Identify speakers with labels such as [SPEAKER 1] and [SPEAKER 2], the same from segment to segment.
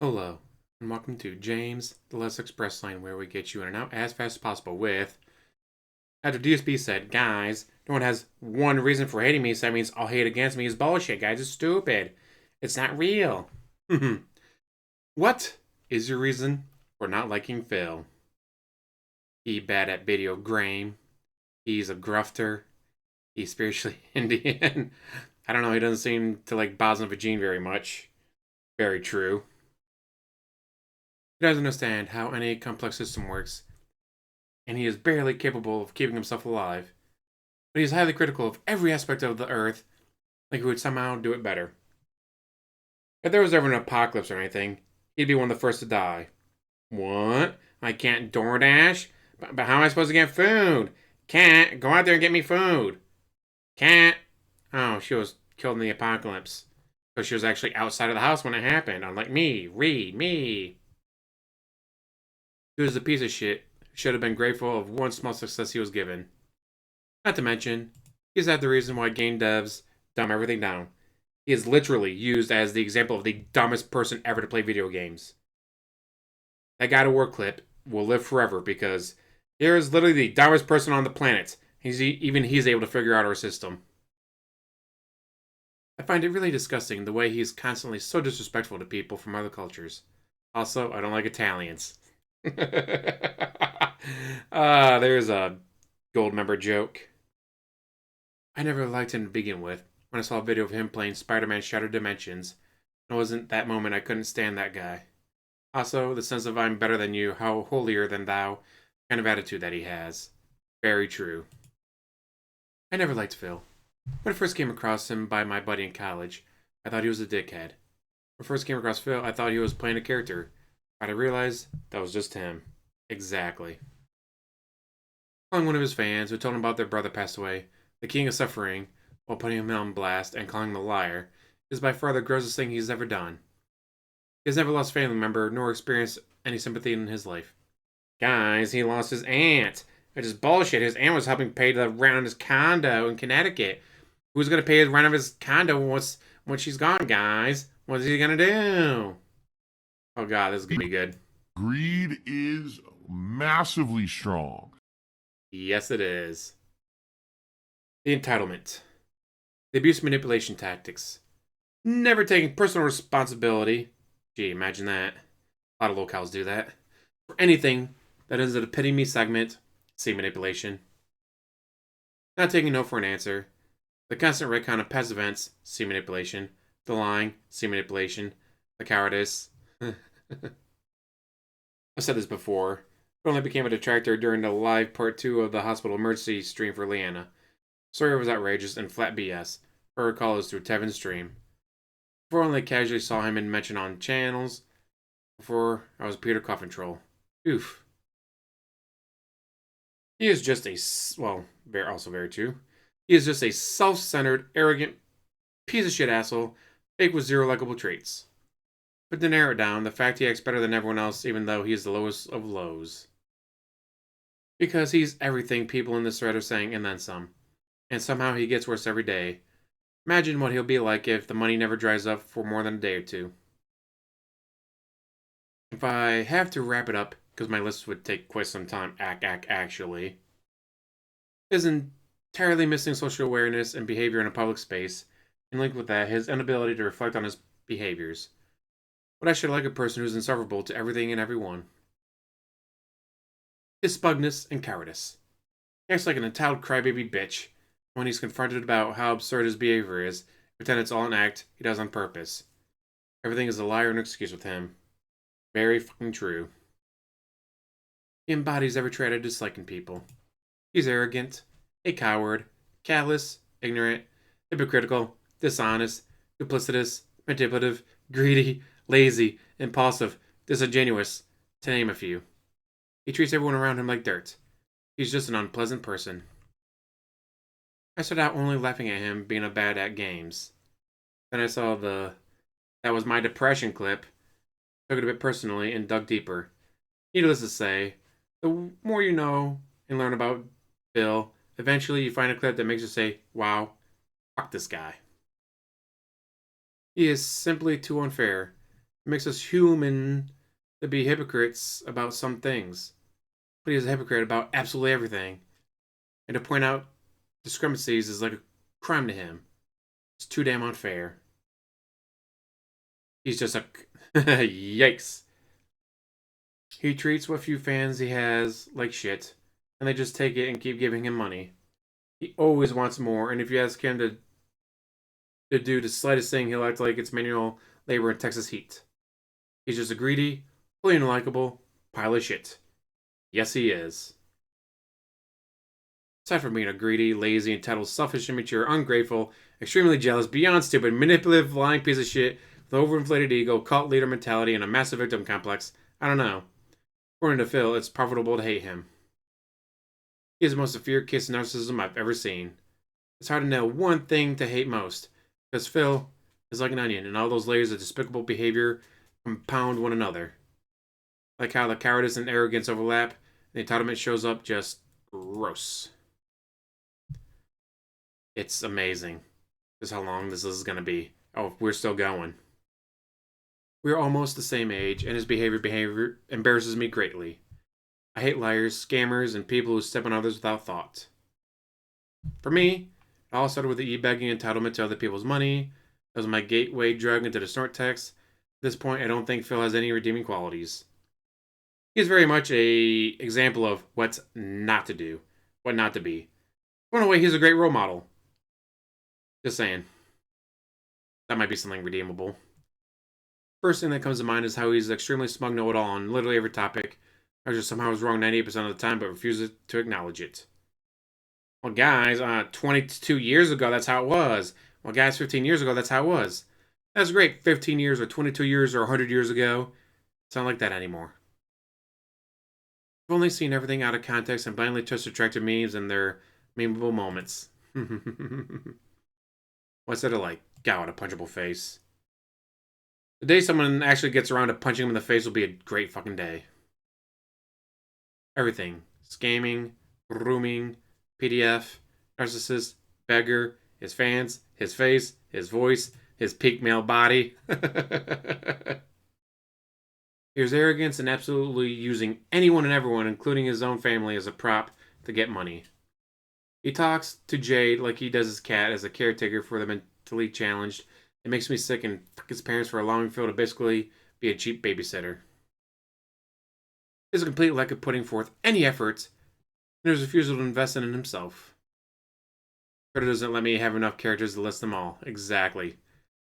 [SPEAKER 1] Hello, and welcome to James, the Less Express Line, where we get you in and out as fast as possible with. After DSP said, guys, no one has one reason for hating me, so that means all hate against me is bullshit, guys. It's stupid. It's not real. What is your reason for not liking Phil? He bad at video game. He's a grufter. He's spiritually Indian. I don't know, he doesn't seem to like Bosnia Vagine very much. Very true. He doesn't understand how any complex system works, and he is barely capable of keeping himself alive. But he is highly critical of every aspect of the Earth, like he would somehow do it better. If there was ever an apocalypse or anything, he'd be one of the first to die. What? I can't DoorDash? But how am I supposed to get food? Can't. Go out there and get me food. Can't. Oh, she was killed in the apocalypse. Because she was actually outside of the house when it happened, unlike me. Me. He was a piece of shit. Should have been grateful of one small success he was given. Not to mention, he's had the reason why game devs dumb everything down. He is literally used as the example of the dumbest person ever to play video games. That God of War clip will live forever because here is literally the dumbest person on the planet. Even he's able to figure out our system. I find it really disgusting the way he's constantly so disrespectful to people from other cultures. Also, I don't like Italians. There's a gold member joke. I never liked him to begin with. When I saw a video of him playing Spider-Man Shattered Dimensions, it wasn't that moment I couldn't stand that guy. Also, the sense of I'm better than you, how holier than thou kind of attitude that he has. Very true. I never liked Phil. When I first came across him by my buddy in college, I thought he was a dickhead. When I first came across Phil, I thought he was playing a character. But I realized that was just him. Exactly. Calling one of his fans who told him about their brother passed away, the king of suffering, while putting him on blast and calling him a liar, is by far the grossest thing he's ever done. He has never lost a family member nor experienced any sympathy in his life. Guys, he lost his aunt. Which is bullshit. His aunt was helping pay the rent on his condo in Connecticut. Who's gonna pay the rent of his condo once she's gone, guys? What is he gonna do? Oh god, this is gonna be good.
[SPEAKER 2] Greed is massively strong.
[SPEAKER 1] Yes, it is. The entitlement. The abuse manipulation tactics. Never taking personal responsibility. Gee, imagine that. A lot of locals do that. For anything that is an epitome segment. See manipulation. Not taking no for an answer. The constant recon of past events. See manipulation. The lying. See manipulation. The cowardice. I've said this before. It only became a detractor during the live part 2 of the hospital emergency stream for Leanna. Story was outrageous and flat BS. Her recall is through Tevin's stream. Before I only casually saw him in mention on channels. Before I was Peter Coffin Troll. Oof. He is just a, well, also very true. He is just a self-centered, arrogant, piece of shit asshole, fake with zero likable traits. But to narrow it down, the fact he acts better than everyone else even though he is the lowest of lows. Because he's everything people in this thread are saying and then some. And somehow he gets worse every day. Imagine what he'll be like if the money never dries up for more than a day or two. If I have to wrap it up, because my list would take quite some time, actually, is entirely missing social awareness and behavior in a public space, and linked with that, his inability to reflect on his behaviors. But I should like a person who's insufferable to everything and everyone. His smugness and cowardice. He acts like an entitled crybaby bitch when he's confronted about how absurd his behavior is, pretend it's all an act he does on purpose. Everything is a lie or an excuse with him. Very fucking true. He embodies every trait I dislike in people. He's arrogant, a coward, callous, ignorant, hypocritical, dishonest, duplicitous, manipulative, greedy, lazy, impulsive, disingenuous, to name a few. He treats everyone around him like dirt. He's just an unpleasant person. I started out only laughing at him being a bad at games. Then I saw the "that was my depression" clip, took it a bit personally, and dug deeper. Needless to say, the more you know and learn about Bill, eventually you find a clip that makes you say, wow, fuck this guy. He is simply too unfair. It makes us human to be hypocrites about some things. But he's a hypocrite about absolutely everything. And to point out discrepancies is like a crime to him. It's too damn unfair. He's just a yikes. He treats what few fans he has like shit, and they just take it and keep giving him money. He always wants more, and if you ask him to do the slightest thing, he'll act like it's manual labor in Texas heat. He's just a greedy, fully unlikable pile of shit. Yes, he is. Aside from being a greedy, lazy, entitled, selfish, immature, ungrateful, extremely jealous, beyond stupid, manipulative, lying piece of shit with an overinflated ego, cult leader mentality, and a massive victim complex, I don't know. According to Phil, it's profitable to hate him. He is the most severe case of narcissism I've ever seen. It's hard to know one thing to hate most, because Phil is like an onion, and all those layers of despicable behavior compound one another. Like how the cowardice and arrogance overlap, and the entitlement shows up just gross. It's amazing just how long this is going to be. Oh, we're still going. We're almost the same age, and his behavior embarrasses me greatly. I hate liars, scammers, and people who step on others without thought. For me, it all started with the e-begging entitlement to other people's money. That was my gateway drug into the snort text. At this point, I don't think Phil has any redeeming qualities. He is very much a example of what not to do, what not to be. In a way, he's a great role model. Just saying. That might be something redeemable. First thing that comes to mind is how he's extremely smug know-it-all on literally every topic. I just somehow was wrong 98% of the time, but refuses to acknowledge it. Well, guys, 22 years ago, that's how it was. Well, guys, 15 years ago, that's how it was. That's great. 15 years or 22 years or 100 years ago. It's not like that anymore. I've only seen everything out of context and blindly twist attractive memes and their memeable moments. What's it like? God, a punchable face. The day someone actually gets around to punching him in the face will be a great fucking day. Everything. Scamming, grooming, PDF, narcissist, beggar, his fans, his face, his voice, his peak male body. Here's arrogance and absolutely using anyone and everyone, including his own family, as a prop to get money. He talks to Jade like he does his cat as a caretaker for the mentally challenged. It makes me sick and fuck his parents for allowing Phil to basically be a cheap babysitter. He has a complete lack of putting forth any efforts, and his refusal to invest in himself. Twitter doesn't let me have enough characters to list them all. Exactly.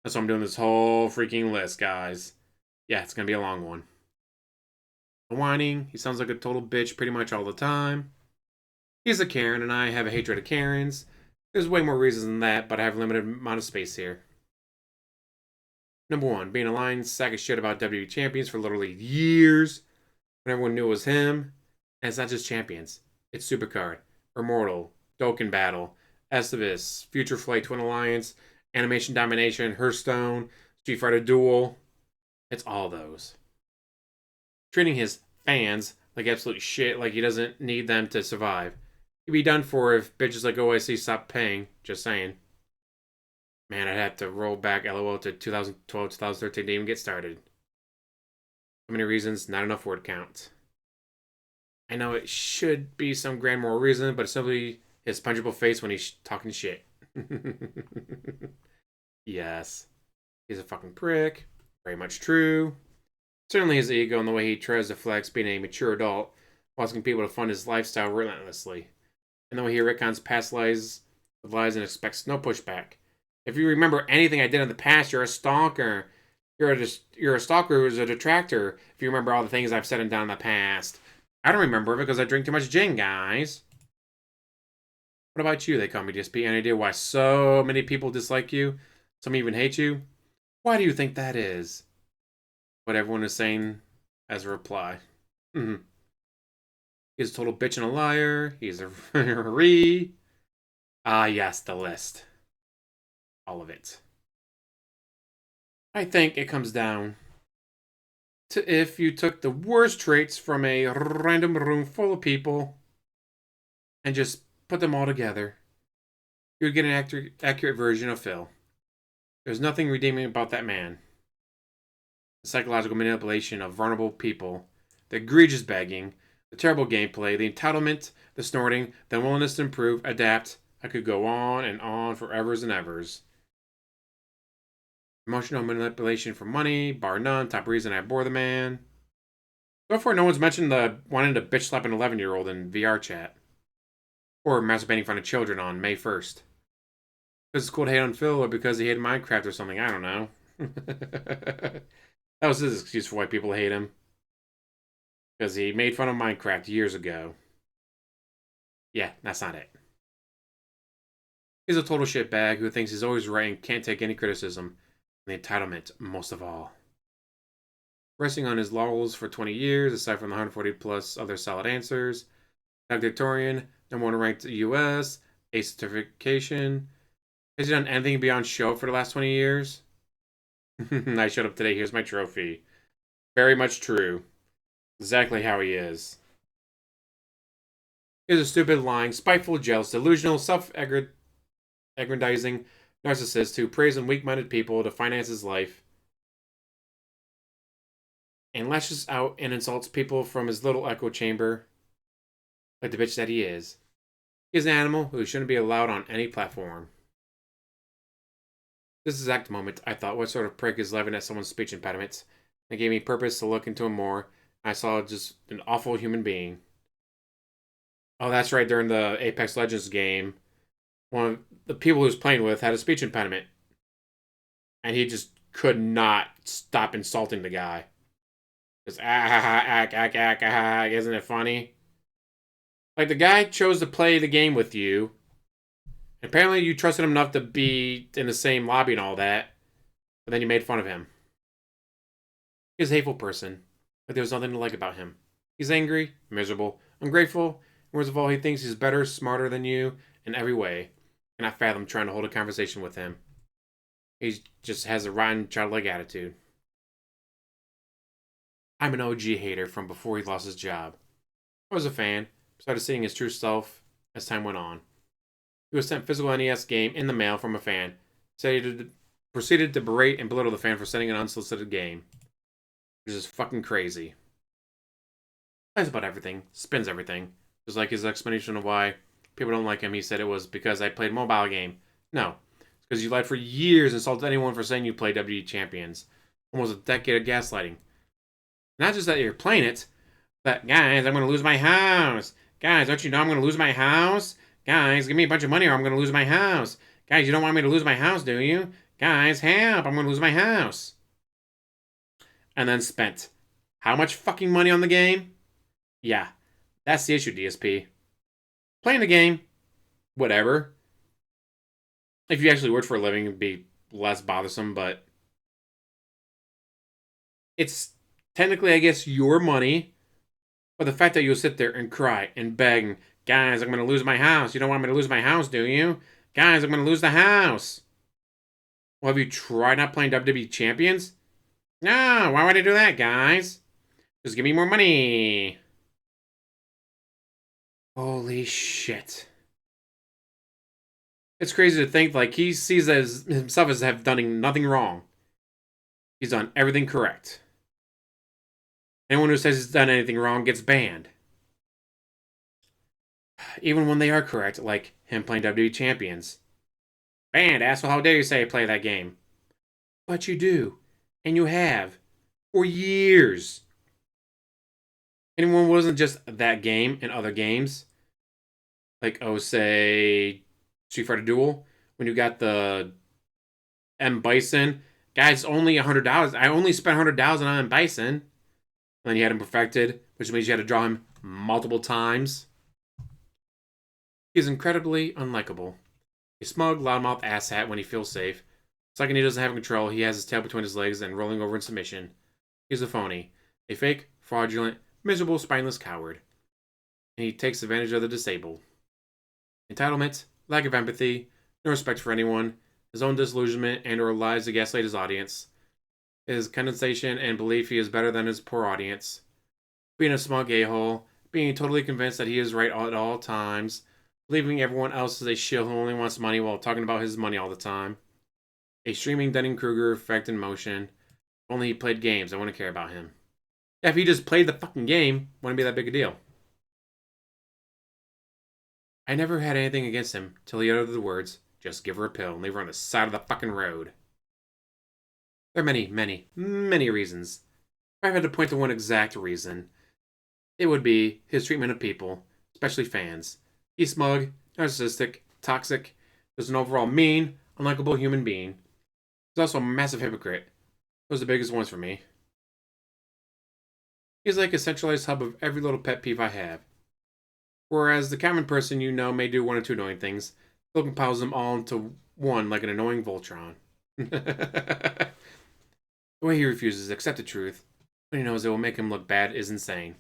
[SPEAKER 1] That's why I'm doing this whole freaking list, guys. Yeah, it's gonna be a long one. The whining, he sounds like a total bitch pretty much all the time. He's a Karen, and I have a hatred of Karens. There's way more reasons than that, but I have a limited amount of space here. Number one, being a lying sack of shit about WWE champions for literally years, when everyone knew it was him. And it's not just champions. It's Supercard, Immortal, Dokkan Battle, Estivus, Future Flight Twin Alliance, Animation Domination, Hearthstone, Street Fighter Duel. It's all those. Treating his fans like absolute shit, like he doesn't need them to survive. He'd be done for if bitches like OIC stopped paying. Just saying. Man, I'd have to roll back LOL to 2012, 2013 to even get started. So many reasons, not enough word count. I know it should be some grand moral reason, but it's simply his punchable face when he's talking shit. Yes. He's a fucking prick. Very much true. Certainly his ego and the way he tries to flex being a mature adult, while asking people to fund his lifestyle relentlessly. And the way he retcons past lies with lies and expects no pushback. If you remember anything I did in the past, you're a stalker. You're a stalker who's a detractor. If you remember all the things I've said and done in the past. I don't remember it because I drink too much gin, guys. What about you? They call me DSP. Any idea why so many people dislike you? Some even hate you? Why do you think that is? What everyone is saying as a reply. He's a total bitch and a liar. He's a re. Ah, yes, the list. All of it. I think it comes down to if you took the worst traits from a random room full of people and just put them all together, you would get an accurate version of Phil. There's nothing redeeming about that man. the psychological manipulation of vulnerable people, the egregious begging, the terrible gameplay, the entitlement, the snorting, the willingness to improve, adapt. I could go on and on for evers and evers. Emotional manipulation for money, bar none, top reason I bore the man. So far, no one's mentioned the wanting to bitch slap an 11-year-old in VR chat. Or masturbating in front of children on May 1st. Because it's cool to hate on Phil, or because he hated Minecraft or something, I don't know. That was his excuse for why people hate him. Because he made fun of Minecraft years ago. Yeah, that's not it. He's a total shitbag who thinks he's always right and can't take any criticism. And the entitlement, most of all. Resting on his laurels for 20 years, aside from the 140 plus other solid answers. Valedictorian, number one ranked US, A certification. Has he done anything beyond show for the last 20 years? I showed up today, here's my trophy. Very much true. Exactly how he is. He's a stupid, lying, spiteful, jealous, delusional, self-aggrandizing narcissist who preys on weak-minded people to finance his life and lashes out and insults people from his little echo chamber like the bitch that he is. He's an animal who shouldn't be allowed on any platform. This exact moment, I thought, what sort of prick is laughing at someone's speech impediments? It gave me purpose to look into him more. I saw just an awful human being. Oh, that's right, during the Apex Legends game, one of the people he was playing with had a speech impediment. And he just could not stop insulting the guy. Just isn't it funny? Like, the guy chose to play the game with you. Apparently you trusted him enough to be in the same lobby and all that. But then you made fun of him. He's a hateful person. But there was nothing to like about him. He's angry, miserable, ungrateful, and worst of all, he thinks he's better, smarter than you in every way. And I fathom trying to hold a conversation with him. He just has a rotten, childlike attitude. I'm an OG hater from before he lost his job. I was a fan, started seeing his true self as time went on. He was sent physical NES game in the mail from a fan. Proceeded to berate and belittle the fan for sending an unsolicited game. Which is fucking crazy. Lies about everything, spins everything. Just like his explanation of why people don't like him, he said it was because I played a mobile game. No. It's because you lied for years and insulted anyone for saying you played WWE Champions. Almost a decade of gaslighting. Not just that you're playing it, but guys, I'm going to lose my house. Guys, don't you know I'm going to lose my house? Guys, give me a bunch of money or I'm going to lose my house. Guys, you don't want me to lose my house, do you? Guys, help, I'm going to lose my house. And then spent how much fucking money on the game? Yeah, that's the issue, DSP. Playing the game, whatever. If you actually worked for a living, it'd be less bothersome, but it's technically, I guess, your money. But the fact that you'll sit there and cry and beg, and, guys, I'm going to lose my house. You don't want me to lose my house, do you? Guys, I'm going to lose the house. Well, have you tried not playing WWE Champions? No, why would I do that, guys? Just give me more money. Holy shit. It's crazy to think, like, he sees as himself as have done nothing wrong. He's done everything correct. Anyone who says he's done anything wrong gets banned. Even when they are correct, like him playing WWE Champions. Banned, asshole, how dare you say I play that game? But you do. And you have. For years. Anyone wasn't just that game and other games. Like, oh, say, Street Fighter Duel. When you got the M. Bison. Guys, only $100. I only spent $100 on M. Bison. And then you had him perfected, which means you had to draw him multiple times. He's incredibly unlikable. A smug, loudmouth asshat when he feels safe. The second he doesn't have control, he has his tail between his legs and rolling over in submission. He's a phony. A fake, fraudulent, miserable, spineless coward. And he takes advantage of the disabled. Entitlement, lack of empathy, no respect for anyone, his own disillusionment and or lies to gaslight his audience, his condensation and belief he is better than his poor audience, being a smug a-hole, being totally convinced that he is right at all times, believing everyone else is a shill who only wants money while talking about his money all the time, a streaming Dunning-Kruger effect in motion, If only he played games, I wouldn't care about him. Yeah, if he just played the fucking game, wouldn't be that big a deal. I never had anything against him till he uttered the words, just give her a pill and leave her on the side of the fucking road. There are many, many, many reasons. If I had to point to one exact reason, it would be his treatment of people, especially fans. He's smug, narcissistic, toxic, just an overall mean, unlikable human being. He's also a massive hypocrite. Those are the biggest ones for me. He's like a centralized hub of every little pet peeve I have. Whereas the common person you know may do one or two annoying things, Phil compiles them all into one like an annoying Voltron. The way he refuses to accept the truth when he knows it will make him look bad is insane.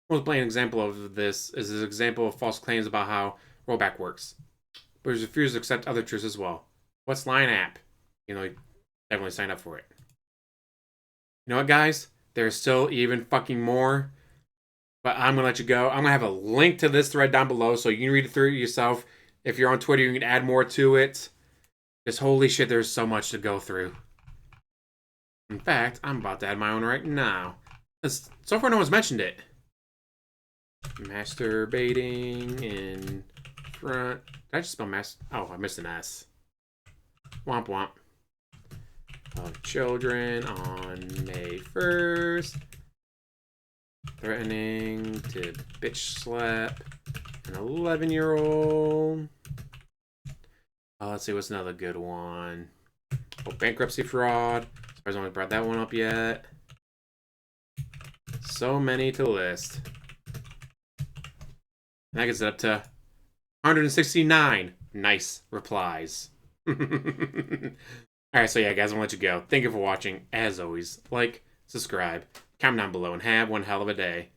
[SPEAKER 1] The most blatant example of this is his example of false claims about how rollback works. But he refuses to accept other truths as well. What's Line app? You know, he definitely signed up for it. You know what, guys? There's still even fucking more. But I'm going to let you go. I'm going to have a link to this thread down below so you can read it through yourself. If you're on Twitter, you can add more to it. Just holy shit, there's so much to go through. In fact, I'm about to add my own right now. So far, no one's mentioned it. Masturbating in front. Did I just spell Oh, I missed an S. Womp womp. Of children on May 1st. Threatening to bitch slap an 11-year-old. Let's see, what's another good one? Oh, bankruptcy fraud. I haven't brought that one up yet. So many to list. And that gets it up to 169 nice replies. Alright, so yeah, guys, I'm gonna let you go. Thank you for watching. As always, like, subscribe, comment down below, and have one hell of a day.